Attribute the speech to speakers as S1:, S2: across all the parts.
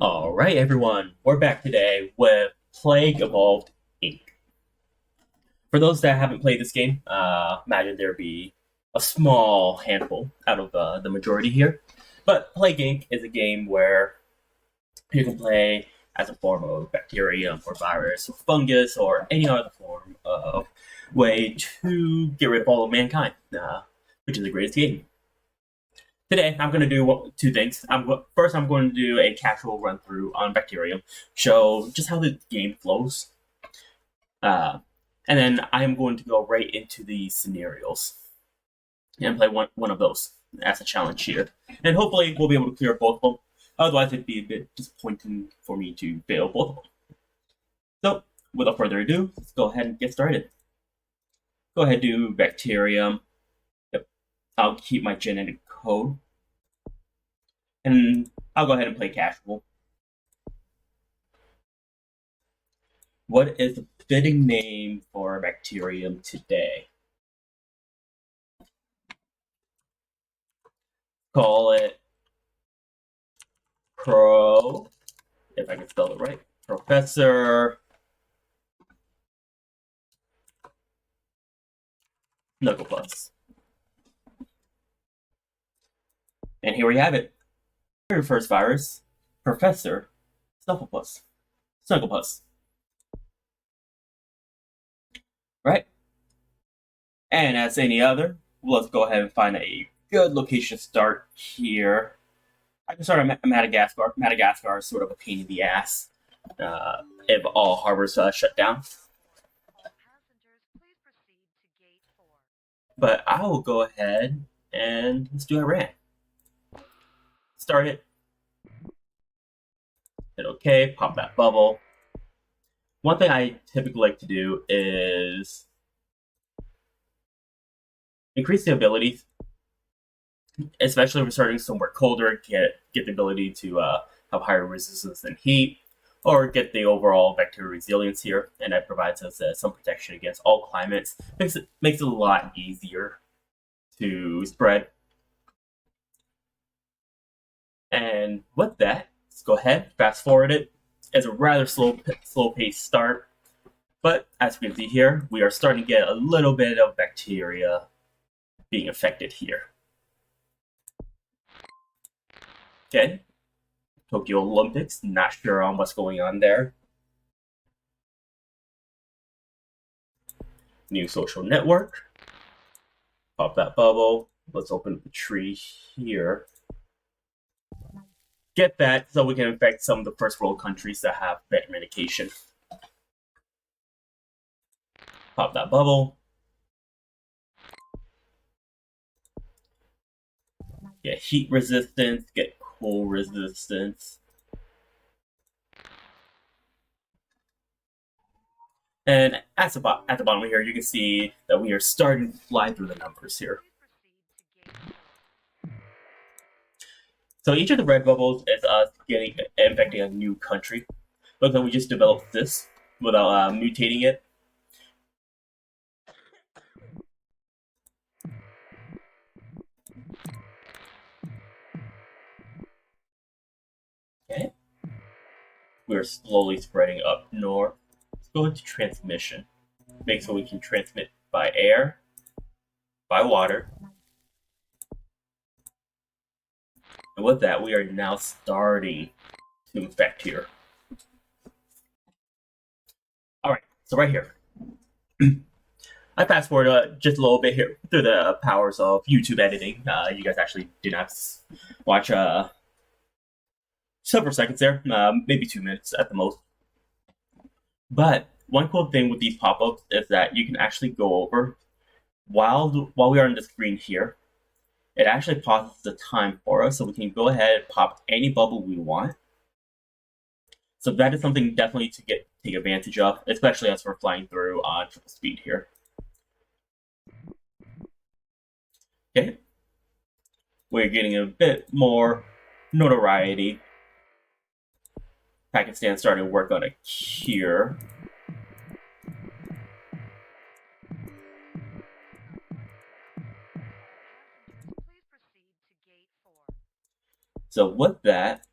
S1: Alright everyone, we're back today with Plague Evolved Inc. For those that haven't played this game, imagine there be a small handful out of the majority here. But Plague Inc. is a game where you can play as a form of bacterium or virus or fungus or any other form of way to get rid of all of mankind, which is the greatest game. Today, I'm going to do two things. First, I'm going to do a casual run through on Bacterium, show just how the game flows, and then I am going to go right into the scenarios and play one of those as a challenge here. And hopefully, we'll be able to clear both of them. Otherwise, it'd be a bit disappointing for me to fail both of them. So, without further ado, let's go ahead and get started. Go ahead and do Bacterium. Yep. I'll keep my genetic code. And I'll go ahead and play casual. What is the fitting name for Bacterium today? Call it if I can spell it right, Professor Knucklepuss. And here we have it. Your first virus, Professor Snugglepuss. Right? And as any other, let's go ahead and find a good location to start here. I can start at Madagascar. Madagascar is sort of a pain in the ass if all harbors shut down. But I will go ahead and let's do Iran. Start it. Hit OK, pop that bubble. One thing I typically like to do is increase the abilities, especially if we're starting somewhere colder, get the ability to have higher resistance than heat, or get the overall bacterial resilience here, and that provides us some protection against all climates. Makes it a lot easier to spread. And with that, let's go ahead, fast forward it. It's a rather slow paced start, but as we can see here, we are starting to get a little bit of bacteria being affected here. Okay, Tokyo Olympics, not sure on what's going on there. New social network, pop that bubble. Let's open the tree here. Get that so we can infect some of the first world countries that have better medication. Pop that bubble. Get heat resistance, get cold resistance. And at the bottom here, you can see that we are starting to fly through the numbers here. So each of the red bubbles is us infecting a new country. Looks like we just developed this without mutating it. Okay. We're slowly spreading up north. Let's go into transmission. Make so we can transmit by air, by water. And with that, we are now starting to infect here. Alright, so right here. I fast forward just a little bit here through the powers of YouTube editing. You guys actually did not watch several seconds there, maybe 2 minutes at the most. But one cool thing with these pop-ups is that you can actually go over while we are on the screen here. It actually pauses the time for us, so we can go ahead and pop any bubble we want. So that is something definitely to take advantage of, especially as we're flying through on triple speed here. Okay, we're getting a bit more notoriety. Pakistan starting to work on it here. So with that,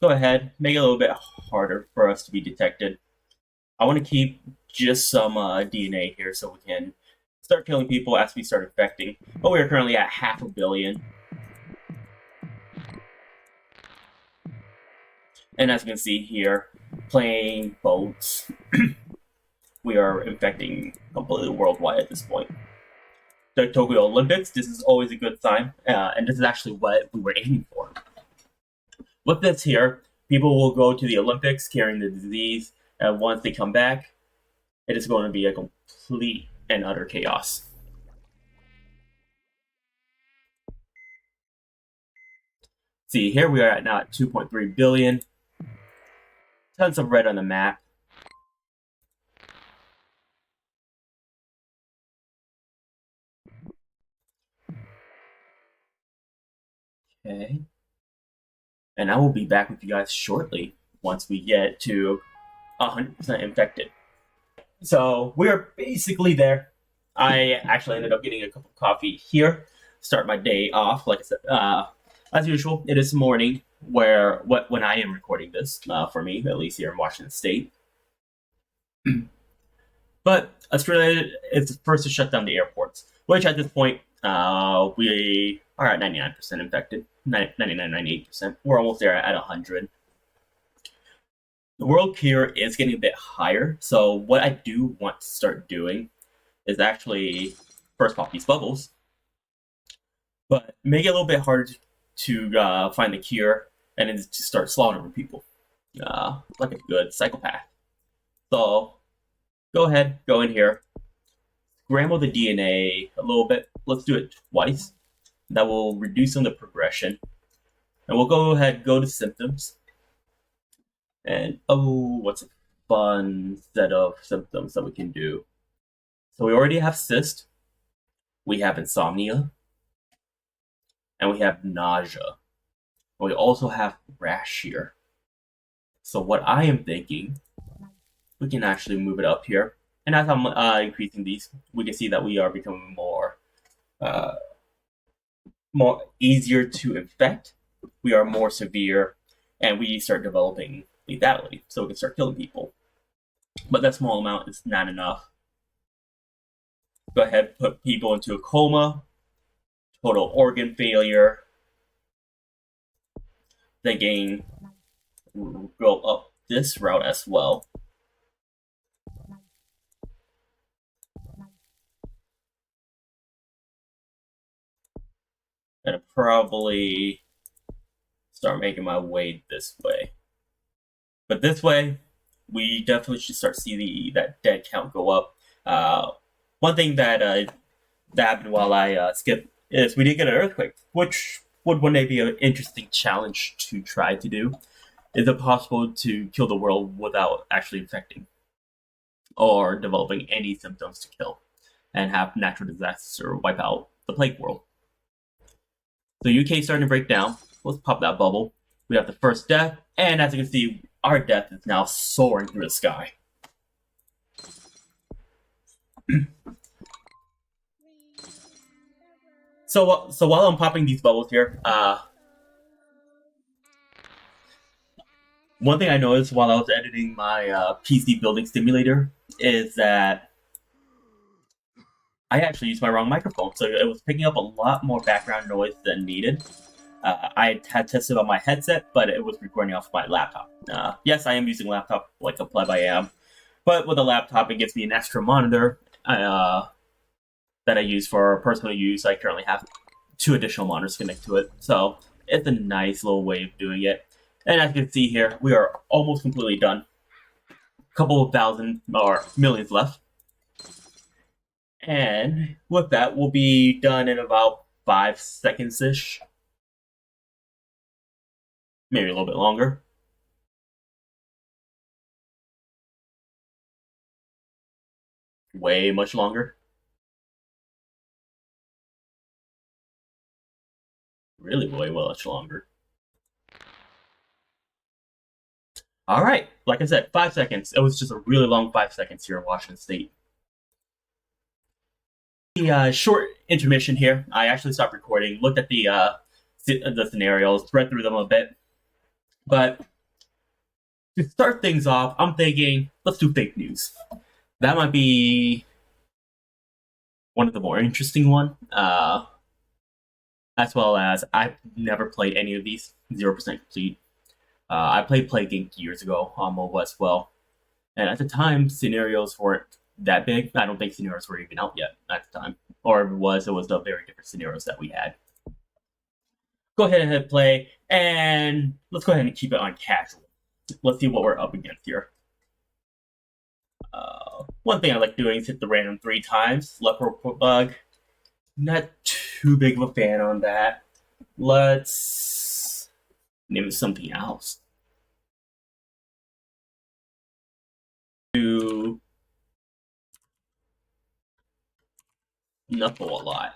S1: go ahead, make it a little bit harder for us to be detected. I want to keep just some DNA here so we can start killing people as we start infecting. But we are currently at 500 million. And as you can see here, plane, boats, we are infecting completely worldwide at this point. The Tokyo Olympics, this is always a good sign, and this is actually what we were aiming for. With this here, people will go to the Olympics carrying the disease, and once they come back, it is going to be a complete and utter chaos. See, here we are at now at 2.3 billion. Tons of red on the map. Okay. And I will be back with you guys shortly once we get to 100% infected. So we're basically there. I actually ended up getting a cup of coffee here. Start my day off. Like I said, as usual, it is morning when I am recording this, for me, at least here in Washington State. But Australia is first to shut down the airports, which at this point, we are at 99% infected, 99, 98%. We're almost there at 100. The world cure is getting a bit higher, so what I do want to start doing is actually first pop these bubbles, but make it a little bit harder to find the cure and then just start slaughtering people, like a good psychopath. So go ahead, go in here, scramble the DNA a little bit. Let's do it twice. That will reduce some of the progression. And we'll go ahead, go to symptoms. And oh, what's a fun set of symptoms that we can do? So we already have cyst, we have insomnia, and we have nausea. We also have rash here. So what I am thinking, we can actually move it up here. And as I'm increasing these, we can see that we are becoming more easier to infect. We are more severe, and we start developing lethality, so we can start killing people. But that small amount is not enough. Go ahead, put people into a coma, total organ failure. Thinking go up this route as well. And probably start making my way this way. But this way, we definitely should start seeing that dead count go up. One thing that happened while I skipped is we did get an earthquake, which would one day be an interesting challenge to try to do. Is it possible to kill the world without actually infecting or developing any symptoms to kill and have natural disaster wipe out the plague world? So UK is starting to break down. Let's pop that bubble. We have the first death, and as you can see, our death is now soaring through the sky. So while I'm popping these bubbles here, one thing I noticed while I was editing my PC building simulator is that I actually used my wrong microphone, so it was picking up a lot more background noise than needed. I had tested on my headset, but it was recording off my laptop. Yes, I am using a laptop like a pleb I am, but with a laptop, it gives me an extra monitor that I use for personal use. I currently have 2 additional monitors connected to it, so it's a nice little way of doing it. And as you can see here, we are almost completely done. A couple of thousand or millions left. And with that, we'll be done in about 5 seconds-ish. Maybe a little bit longer. Way much longer. Really way much longer. Alright, like I said, 5 seconds. It was just a really long 5 seconds here in Washington State. The short intermission here. I actually stopped recording, looked at the scenarios, read through them a bit. But to start things off, I'm thinking, let's do fake news. That might be one of the more interesting one. As well as I've never played any of these. 0% complete. I played Plague Inc. years ago on mobile as well. And at the time, scenarios weren't that big. I don't think scenarios were even out yet at the time. Or if it was the very different scenarios that we had. Go ahead and hit play, and let's go ahead and keep it on casual. Let's see what we're up against here. One thing I like doing is hit the random 3 times. Leopard bug. Not too big of a fan on that. Let's name it something else. Do Snuffle a lot.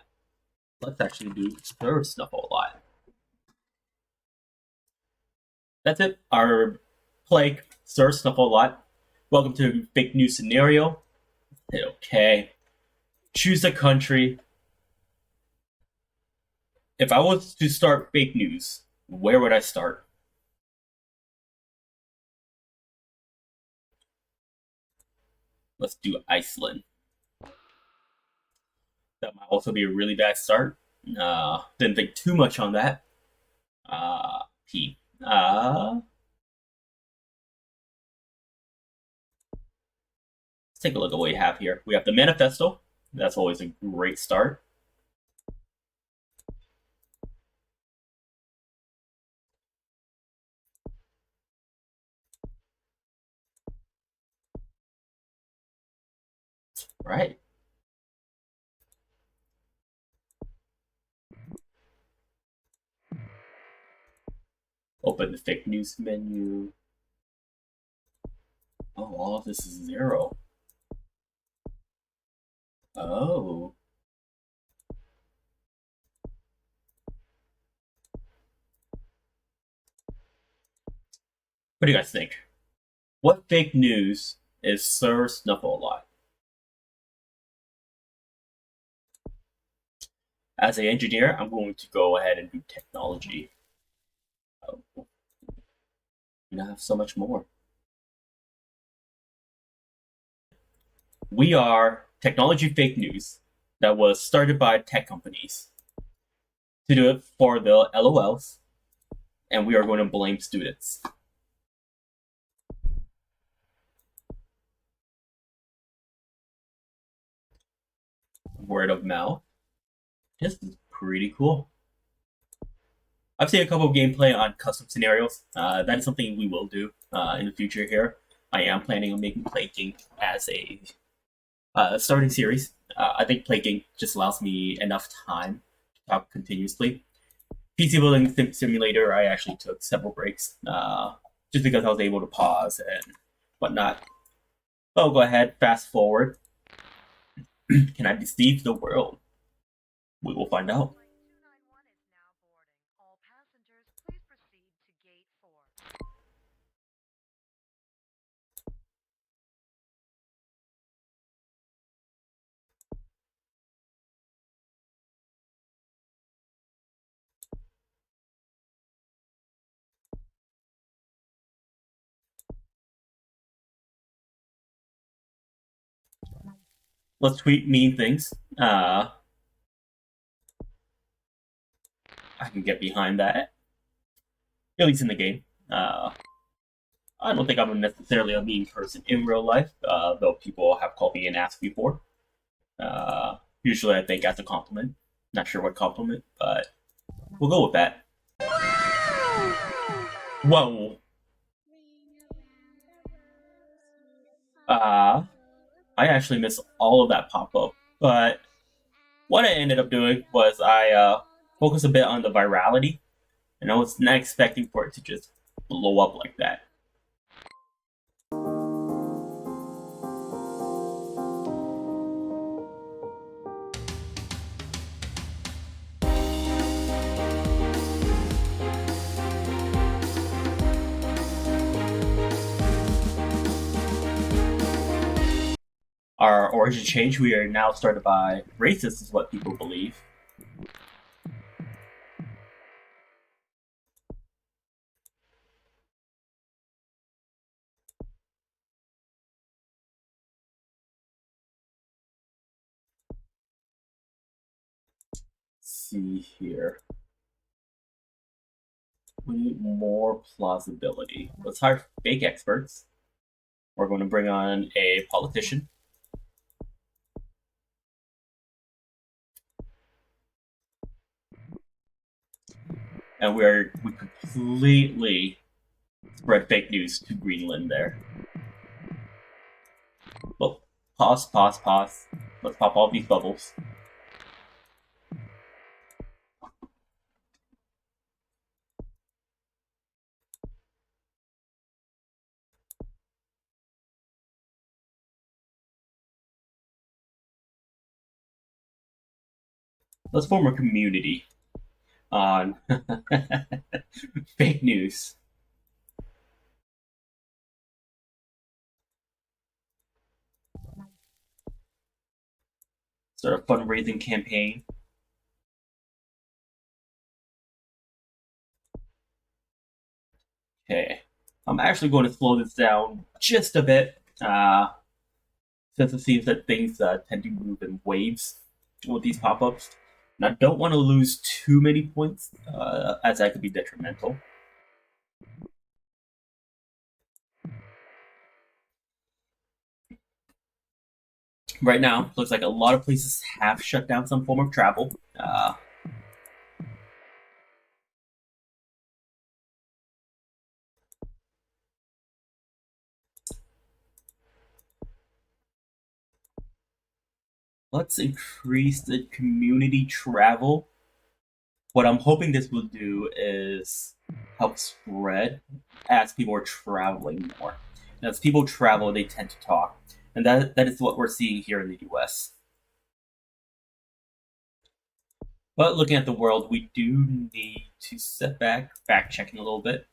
S1: Let's actually do Stir Snuffle a lot. That's it. Our Plague, Stir Snuffle a lot. Welcome to fake news scenario. Hit OK. Choose a country. If I was to start fake news, where would I start? Let's do Iceland. That might also be a really bad start. Didn't think too much on that. P. Let's take a look at what we have here. We have the Manifesto. That's always a great start. Right. Open the fake news menu. Oh, all of this is 0. Oh. What do you guys think? What fake news is Sir Snuffle a lot? As an engineer, I'm going to go ahead and do technology. Oh. We have so much more. We are technology fake news that was started by tech companies to do it for the LOLs, and we are going to blame students. Word of mouth. This is pretty cool. I've seen a couple of gameplay on custom scenarios. That is something we will do in the future here. I am planning on making Plague Inc. as a starting series. I think Plague Inc. just allows me enough time to talk continuously. PC Building Simulator, I actually took several breaks just because I was able to pause and whatnot. Oh, go ahead, fast forward. Can I deceive the world? We will find out. Let's tweet mean things. I can get behind that. At least in the game. I don't think I'm necessarily a mean person in real life, though people have called me an ass before. Usually I think as a compliment. Not sure what compliment, but we'll go with that. Whoa. I actually missed all of that pop-up, but what I ended up doing was I focused a bit on the virality, and I was not expecting for it to just blow up like that. Our origin change, we are now started by racist, is what people believe. see here. We need more plausibility. Let's hire fake experts. We're going to bring on a politician. And we completely spread fake news to Greenland there. Well, pause. Let's pop all these bubbles. Let's form a community on fake news. Start a fundraising campaign. Okay. I'm actually going to slow this down just a bit, since it seems that things tend to move in waves with these pop-ups. And I don't want to lose too many points, as that could be detrimental. Right now, looks like a lot of places have shut down some form of travel. Let's increase the community travel. What I'm hoping this will do is help spread as people are traveling more. And as people travel, they tend to talk. And that is what we're seeing here in the US. But looking at the world, we do need to step back, fact checking a little bit.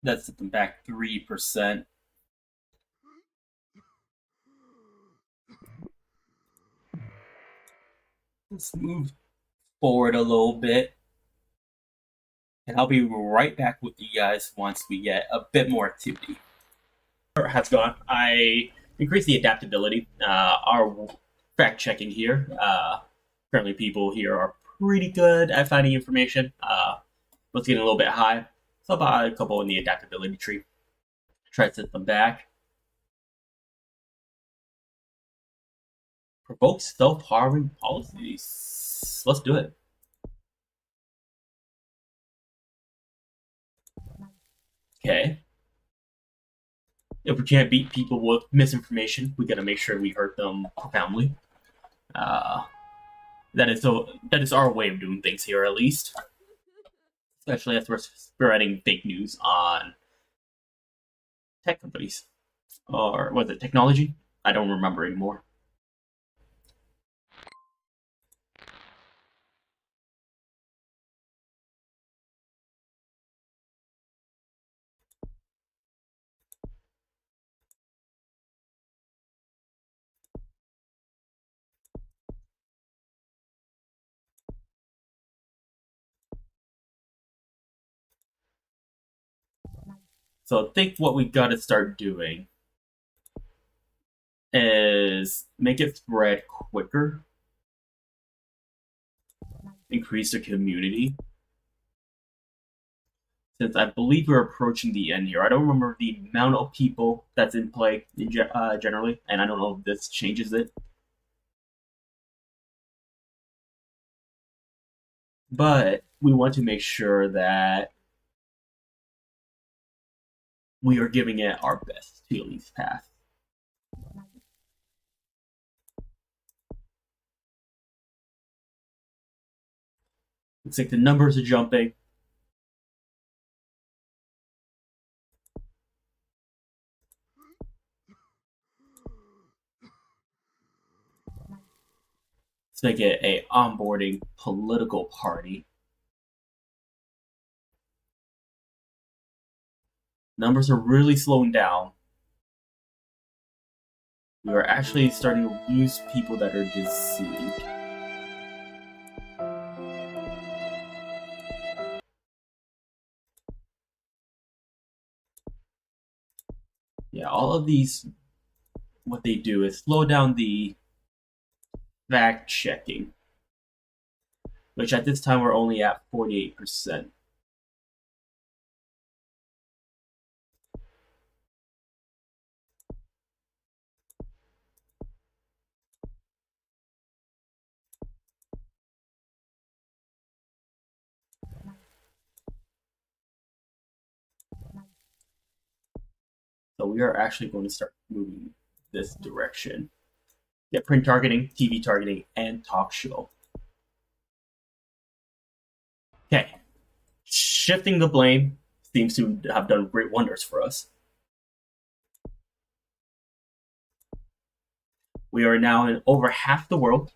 S1: Let's set them back 3%. Let's move forward a little bit. And I'll be right back with you guys once we get a bit more activity. Has gone. I increased the adaptability. Our fact checking here. Apparently, people here are pretty good at finding information. Let's get a little bit high. So about a couple in the adaptability tree. Try to set them back. Provoke self-harming policies. Let's do it. Okay. If we can't beat people with misinformation, we gotta make sure we hurt them profoundly. That is our way of doing things here, at least. Especially as we're spreading fake news on tech companies. Or was it technology? I don't remember anymore. So I think what we gotta start doing is make it spread quicker, increase the community. Since I believe we're approaching the end here, I don't remember the amount of people that's in play generally, and I don't know if this changes it. But we want to make sure that we are giving it our best to at least pass. Looks like the numbers are jumping. Let's make it a onboarding political party. Numbers are really slowing down. We are actually starting to lose people that are deceived. Yeah, all of these, what they do is slow down the fact checking, which at this time we're only at 48%. So we are actually going to start moving this direction. Yeah, print targeting, TV targeting, and talk show. Okay. Shifting the blame seems to have done great wonders for us. We are now in over half the world.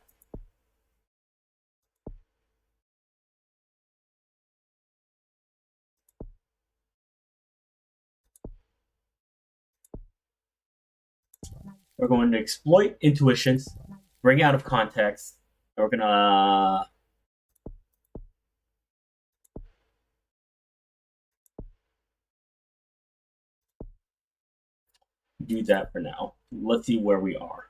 S1: We're going to exploit intuitions, bring out of context, and we're going to do that for now. Let's see where we are.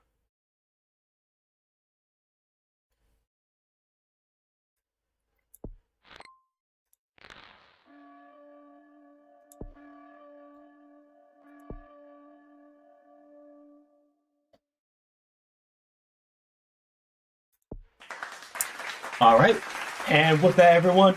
S1: All right. And with that, everyone,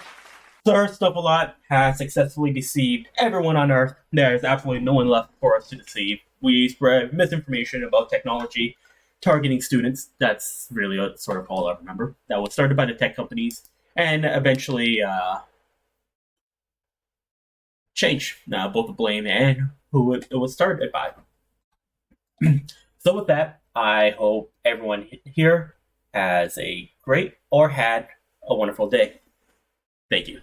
S1: Sir Stuff-A-Lot has successfully deceived everyone on Earth. There is absolutely no one left for us to deceive. We spread misinformation about technology, targeting students. That's really sort of all I remember. That was started by the tech companies and eventually change both the blame and who it was started by. So with that, I hope everyone here has a great or had a wonderful day. Thank you.